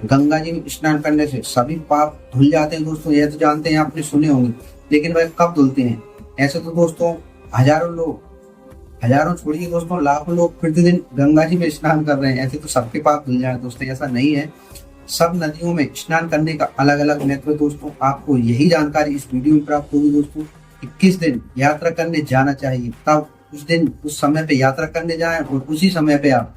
गंगा जी में स्नान करने से सभी पाप धुल जाते हैं दोस्तों। यह तो जानते हैं, आपने सुने होंगे, लेकिन वह कब धुलते हैं? ऐसे तो दोस्तों हजारों छोड़िए दोस्तों, लाखों लोग प्रतिदिन गंगा जी में स्नान कर रहे हैं। ऐसे तो सबके पाप धुल जाए दोस्तों, ऐसा नहीं है। सब नदियों में स्नान करने का अलग अलग महत्व है दोस्तों। आपको यही जानकारी इस वीडियो में प्राप्त होगी दोस्तों कि किस दिन यात्रा करने जाना चाहिए। तब उस दिन उस समय पे यात्रा करने जाएं और उसी समय पे आप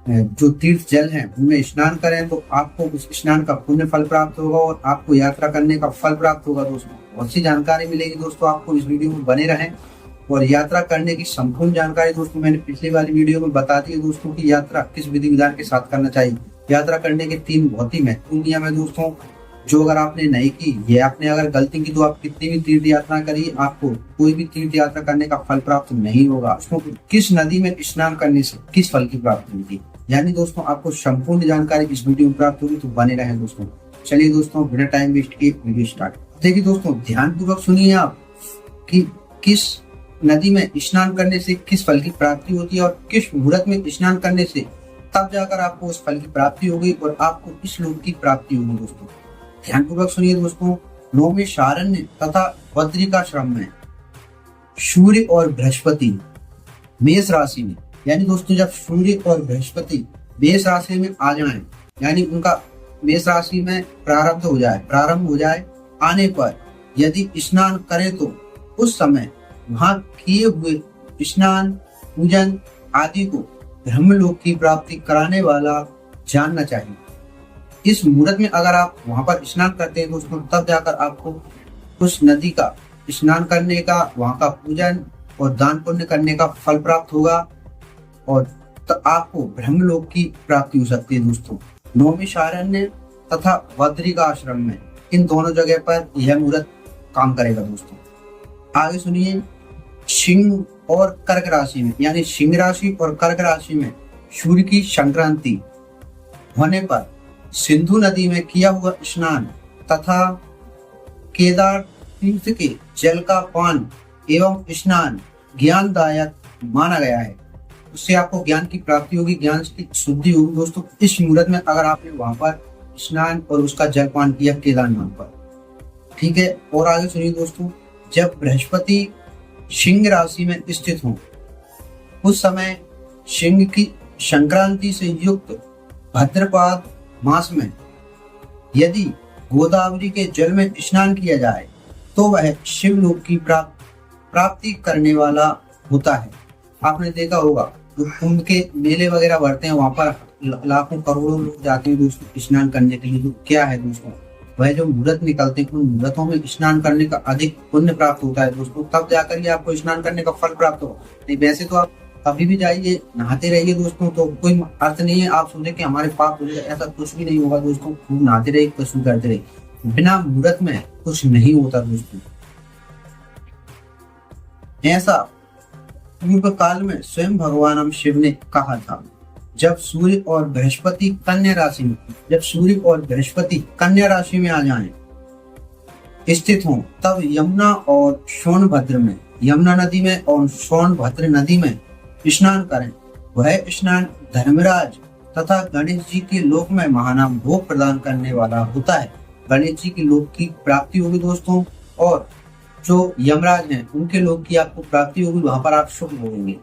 जो तीर्थ जल हैं उनमें स्नान करें, तो आपको उस स्नान का पुण्य फल प्राप्त होगा और आपको यात्रा करने का फल प्राप्त होगा दोस्तों। बहुत सी जानकारी मिलेगी दोस्तों, आपको इस वीडियो में बने रहें। और यात्रा करने की संपूर्ण जानकारी दोस्तों मैंने पिछली वाली वीडियो में बता दी है दोस्तों की यात्रा किस विधि विधान के साथ करना चाहिए। यात्रा करने के 3 बहुत ही महत्वपूर्ण नियम है दोस्तों, जो अगर आपने नहीं की, ये आपने अगर गलती की, तो आप कितनी भी तीर्थ यात्रा करिए, आपको कोई भी तीर्थ यात्रा करने का फल प्राप्त नहीं होगा। उसको किस नदी में स्नान करने से किस फल की प्राप्ति होगी, यानी दोस्तों आपको संपूर्ण जानकारी इस वीडियो में प्राप्त होगी, तो बने रहें दोस्तों। चलिए दोस्तों, बिना टाइम वेस्ट किए वीडियो स्टार्ट। देखिए दोस्तों, ध्यान पूर्वक सुनिए आप कि किस नदी में स्नान करने से किस फल की प्राप्ति होती है और किस मुहूर्त में स्नान करने से तब जाकर आपको उस फल की प्राप्ति होगी और आपको इस लोक की प्राप्ति होगी दोस्तों। ध्यान पूर्वक सुनिए दोस्तों। नौवें शारण्य तथा बद्रिकाश्रम में सूर्य और बृहस्पति मेष राशि में, यानी दोस्तों जब सूर्य और बृहस्पति मेष राशि में आ जाएं, यानी उनका मेष राशि में प्रारंभ हो जाए आने पर यदि स्नान करें, तो उस समय वहां किए हुए स्नान पूजन आदि को ब्रह्मलोक की प्राप्ति कराने वाला जानना चाहिए। इस मुहूर्त में अगर आप वहां पर स्नान करते हैं दोस्तों, तब जाकर आपको उस नदी का स्नान करने का, वहां का पूजन और दान पुण्य करने का फल प्राप्त होगा और तो आपको ब्रह्मलोक की प्राप्ति हो सकती है दोस्तों। नौमी शारण्य तथा बद्रिकाश्रम में, इन दोनों जगह पर यह मुहूर्त काम करेगा दोस्तों। आगे सुनिए। सिंह और कर्क राशि में, यानी सिंह राशि और कर्क राशि में सूर्य की संक्रांति होने पर सिंधु नदी में किया हुआ स्नान तथा केदार तीर्थ के जल का पान एवं स्नान ज्ञानदायक माना गया है। उससे आपको ज्ञान की प्राप्ति होगी, ज्ञान की शुद्धि होगी दोस्तों। इस मुहूर्त में अगर आपने वहां पर स्नान और उसका जल पान किया केदारनाथ पर, ठीक है। और आगे सुनिए दोस्तों। जब बृहस्पति सिंह राशि में स्थित हो, उस समय सिंह की संक्रांति से युक्त भाद्रपद मास में यदि गोदावरी के जल में स्नान किया जाए, तो वह शिवलोक की प्राप्ति करने वाला होता है। आपने देखा होगा जो कुंभ के मेले वगैरह भरते हैं, वहां पर लाखों करोड़ों लोग जाते हैं दोस्तों स्नान करने के लिए। तो क्या है दोस्तों, वह जो मुहूर्त निकलते हैं, उन मुहूर्तों में स्नान करने का अधिक पुण्य प्राप्त होता है दोस्तों। तब जाकर ही आपको स्नान करने का फल प्राप्त होगा। नहीं वैसे तो आप कभी भी जाइए, नहाते रहिए दोस्तों, तो कोई अर्थ नहीं है आप सोचे कि हमारे पाप हो जाए, ऐसा कुछ भी नहीं होगा दोस्तों। खूब नहाते रहिए, कुछ करते रहिए, बिना मुहूर्त में कुछ नहीं होता दोस्तों। ऐसा पूर्व काल में स्वयं भगवान शिव ने कहा था। जब सूर्य और बृहस्पति कन्या राशि में आ जाएं, स्थित हों, तब यमुना और यमुना नदी में और सोनभद्र नदी में स्नान करें। वह स्नान धर्मराज तथा गणेश जी के लोक में महानाम भोग प्रदान करने वाला होता है। गणेश जी के लोक की प्राप्ति होगी दोस्तों, और जो यमराज हैं उनके लोक की आपको प्राप्ति होगी, वहां पर आप शुभ होंगे।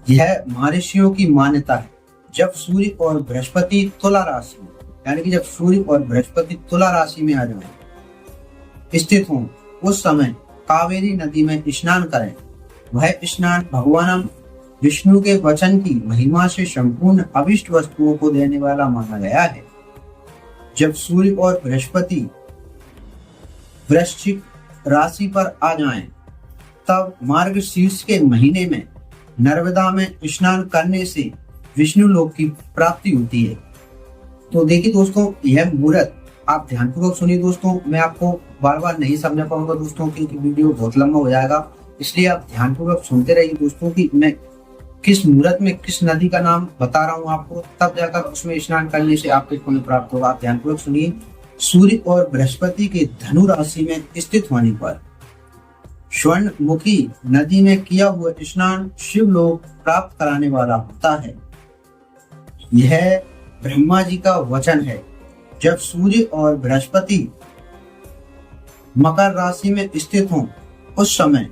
यह महर्षियों की मान्यता है। जब सूर्य और बृहस्पति तुला राशि में, यानी कि जब सूर्य और बृहस्पति तुला राशि में आ जाएं, स्थित हों, उस समय कावेरी नदी में स्नान करें। वह स्नान भगवान विष्णु के वचन की महिमा से संपूर्ण अभिष्ट वस्तुओं को देने वाला माना गया है। जब सूर्य और बृहस्पति वृश्चिक राशि पर आ जाएं, तब मार्गशीर्ष के महीने में नर्मदा में स्नान करने से विष्णु लोक की प्राप्ति होती है। तो देखिए दोस्तों, यह मुहूर्त आप ध्यानपूर्वक सुनिए दोस्तों। मैं आपको बार बार नहीं समझा पाऊंगा दोस्तों, क्योंकि वीडियो बहुत लंबा हो जाएगा, इसलिए आप ध्यानपूर्वक सुनते रहिए दोस्तों कि मैं किस मुहूर्त में किस नदी का नाम बता रहा हूँ आपको, तब जाकर उसमें स्नान करने से आपको पुण्य प्राप्त होगा। आप ध्यानपूर्वक सुनिए। सूर्य और बृहस्पति के धनु राशि में स्थित होने पर स्वर्णमुखी नदी में किया हुआ स्नान शिवलोक प्राप्त कराने वाला होता है। यह ब्रह्मा जी का वचन है। जब सूर्य और बृहस्पति मकर राशि में स्थित हों उस समय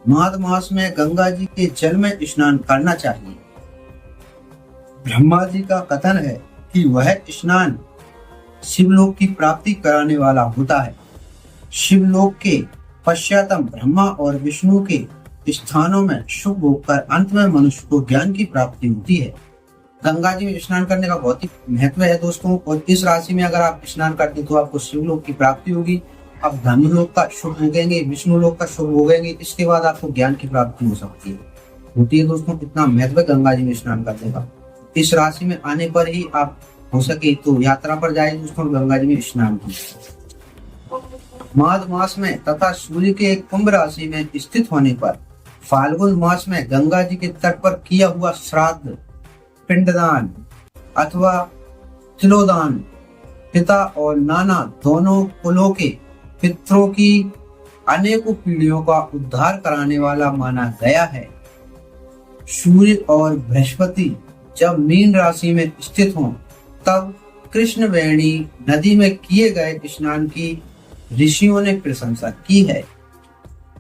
माघ मास में गंगा जी के जल में स्नान करना चाहिए। ब्रह्मा जी का कथन है कि वह स्नान शिवलोक की प्राप्ति कराने वाला होता है। शिवलोक के पश्चातम ब्रह्मा और विष्णु के स्थानों में शुभ होकर अंत में मनुष्य को ज्ञान की प्राप्ति होती है। गंगा जी में स्नान करने का बहुत ही महत्व है दोस्तों। और इस राशि में अगर आप स्नान करते तो आपको शिवलोक की प्राप्ति होगी। आप धनुलोक का शुभ भोगेंगे, विष्णु लोक का शुभ भोगेंगे, इसके बाद आपको ज्ञान की प्राप्ति हो सकती है। होती है दोस्तों, इतना महत्व गंगा जी में स्नान करने का। इस राशि में आने पर ही आप हो सके तो यात्रा पर जाए दोस्तों, गंगा जी में स्नान कीजिए। माघ मास में तथा सूर्य के कुंभ राशि में स्थित होने पर फाल्गुन मास में गंगा जी के तट पर किया हुआ श्राद्ध, पिंडदान अथवा तिलोदान पिता और नाना दोनों कुलों के पितरों की अनेकों पीढ़ियों का उद्धार कराने वाला माना गया है। सूर्य और बृहस्पति जब मीन राशि में स्थित हों तब कृष्णवेणी नदी में किए गए स्नान की ऋषियों ने प्रशंसा की है।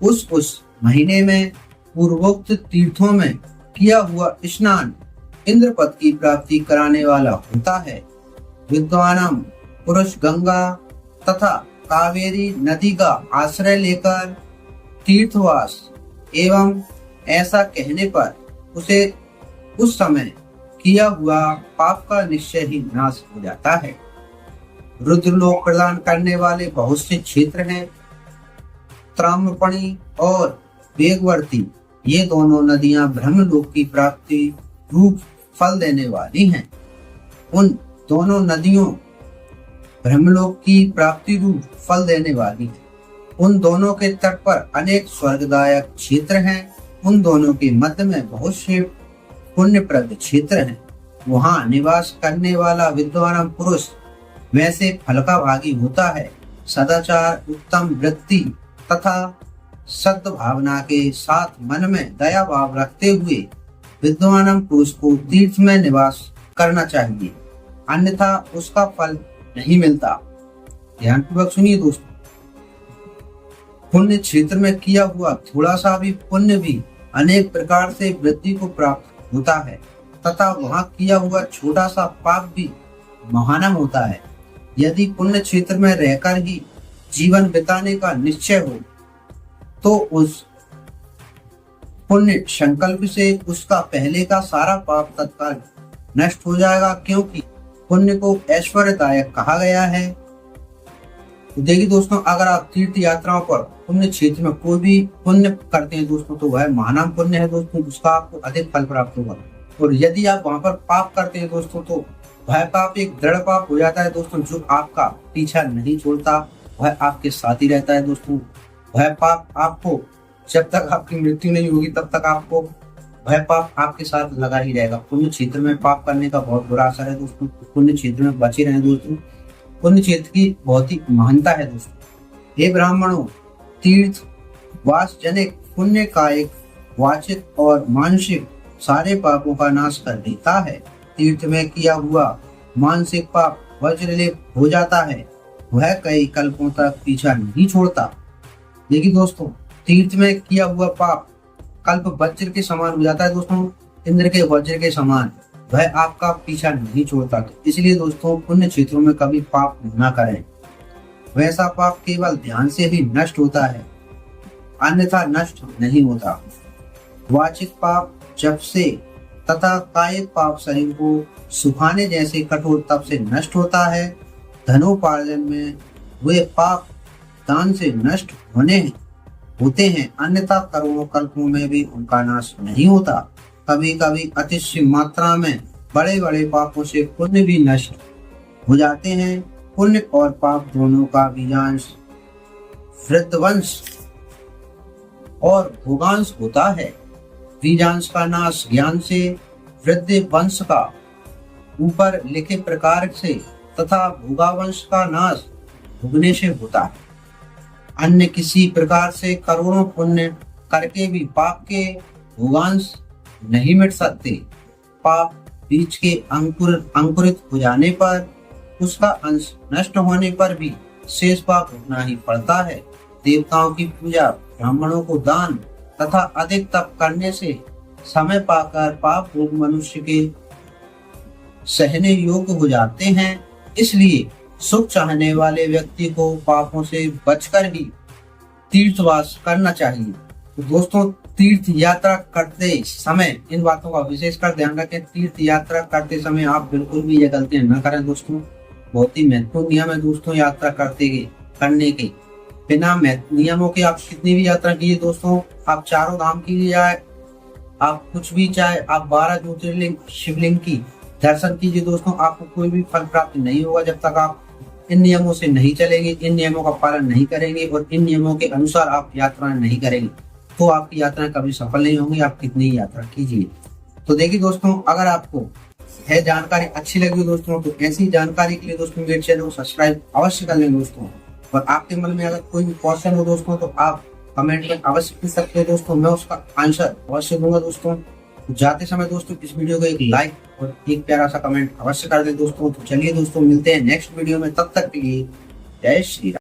उस महीने में पूर्वोक्त तीर्थों में किया हुआ स्नान इंद्र पद की प्राप्ति कराने वाला होता है। विद्वानम पुरुष गंगा तथा कावेरी नदी का आश्रय लेकर तीर्थवास एवं ऐसा कहने पर उसे उस समय किया हुआ पाप का निश्चय ही नाश हो जाता है। रुद्रलोक प्रदान करने वाले बहुत से क्षेत्र हैं। ताम्रपणी और वेगवर्ती ये दोनों नदियां ब्रह्मलोक की प्राप्ति रूप फल देने वाली हैं। उन दोनों नदियों ब्रह्मलोक की प्राप्ति रूप फल देने वाली है। उन दोनों के तट पर अनेक स्वर्गदायक क्षेत्र हैं। उन दोनों के मध्य में बहुत से पुण्यप्रद क्षेत्र हैं। वहाँ निवास करने वाला विद्वान पुरुष वैसे फल का भागी होता है। सदाचार, उत्तम वृत्ति तथा सद्भावना के साथ मन में दया भाव रखते हुए विद्वान पुरुष को तीर्थ में निवास करना चाहिए, अन्यथा उसका फल नहीं मिलता। ध्यानपूर्वक सुनिए दोस्तों, पुण्य क्षेत्र में किया हुआ थोड़ा सा भी पुण्य भी अनेक प्रकार से वृद्धि को प्राप्त होता है तथा वहाँ किया हुआ छोटा सा पाप भी महानम होता है। यदि पुण्य क्षेत्र में रहकर ही जीवन बिताने का निश्चय हो तो उस पुण्य संकल्प से उसका पहले का सारा पाप तत्काल नष्ट हो जाएगा, क्योंकि पुण्य को ऐश्वर्यदायक कहा गया है। तो देखिए दोस्तों, अगर आप तीर्थ यात्राओं पर पुण्य क्षेत्र में कोई भी पुण्य करते हैं दोस्तों तो वह महानाम पुण्य है दोस्तों, उसका आपको अधिक फल प्राप्त होगा। और यदि आप वहां पर पाप करते हैं दोस्तों तो वह पाप एक दृढ़ पाप हो जाता है दोस्तों, जो आपका पीछा नहीं छोड़ता, वह आपके साथ ही रहता है दोस्तों। वह पाप आपको जब तक आपकी मृत्यु नहीं होगी तब तक आपको वह पाप आपके साथ लगा ही रहेगा। पुण्य क्षेत्र में पाप करने का बहुत बुरा असर है दोस्तों। पुण्य क्षेत्र में बचे रहें दोस्तों। पुण्य क्षेत्र की बहुत ही महानता है दोस्तों। हे ब्राह्मणों, तीर्थ वास जनिक पुण्य कायिक, वाचिक और मानसिक सारे पापों का नाश कर देता है। तीर्थ में किया हुआ मानसिक पाप वज्रलेप हो जाता है, वह कई कल्पों तक पीछा नहीं छोड़ता। लेकिन दोस्तों, तीर्थ में किया हुआ पाप कल्प वज्र के समान हो जाता है दोस्तों, इंद्र के वज्र के समान, वह आपका पीछा नहीं छोड़ता। तो इसलिए दोस्तों, पुण्य क्षेत्रों में कभी पाप न करें। वैसा पाप केवल ध्यान से ही नष्ट होता है, अन्यथा नष्ट नहीं होता। वाचिक पाप जब से तथा कायिक पाप शरीर को सुखाने जैसे कठोर तप से नष्ट होता है। धनोपार्जन में वे पाप दान से नष्ट होते हैं, अन्यथा करोड़ों कल्पों में भी उनका नाश नहीं होता। कभी कभी अतिशय मात्रा में बड़े बड़े पापों से पुण्य भी नष्ट हो जाते हैं। पुण्य और पाप दोनों का बीजांश वृद्धवंश और भोगांश होता है। बीजांश का नाश ज्ञान से, वृद्धि वंश का ऊपर लिखे प्रकार से तथा भोगावंश का नाश भोगने से होता है। अन्य किसी प्रकार से करोड़ों पुण्य करके भी पाप के भोगांश नहीं मिट सकते। पाप बीज के अंकुरित हो जाने पर उसका अंश नष्ट होने पर भी शेष पाप भोगना ही पड़ता है। देवताओं की पूजा, ब्राह्मणों को दान तथा अधिक तप करने से समय पाकर पाप भोग मनुष्य के सहने योग्य हो जाते हैं। इसलिए सुख चाहने वाले व्यक्ति को पापों से बचकर ही तीर्थवास करना चाहिए। तो दोस्तों, तीर्थ यात्रा करते समय इन बातों का विशेषकर ध्यान रखें। तीर्थ यात्रा करते समय आप बिल्कुल भी ये गलतियां न करें दोस्तों। बहुत ही महत्वपूर्ण नियम है दोस्तों यात्रा करने के। बिना नियमों के आप कितनी भी यात्रा कीजिए दोस्तों, आप चारों धाम कीजिए, आप कुछ भी चाहे, आप 12 ज्योतिर्लिंग शिवलिंग की दर्शन कीजिए दोस्तों, आपको कोई भी फल प्राप्त नहीं होगा जब तक आप इन नियमों से नहीं चलेंगे, इन नियमों का पालन नहीं करेंगे और इन नियमों के अनुसार आप यात्रा नहीं करेंगे तो आपकी यात्रा कभी सफल नहीं होंगी, आप कितनी ही यात्रा कीजिए। तो देखिए दोस्तों, अगर आपको है जानकारी अच्छी लगी दोस्तों तो ऐसी जानकारी के लिए दोस्तों मेरे चैनल को सब्सक्राइब अवश्य कर लें दोस्तों। और आपके मन में अगर कोई भी क्वेश्चन हो दोस्तों तो आप कमेंट में अवश्य पूछ सकते हैं दोस्तों, मैं उसका आंसर अवश्य दूंगा दोस्तों। जाते समय दोस्तों इस वीडियो को एक लाइक और एक प्यारा सा कमेंट अवश्य कर दें दोस्तों। तो चलिए दोस्तों, मिलते हैं नेक्स्ट वीडियो में, तब तक के लिए जय श्री राम।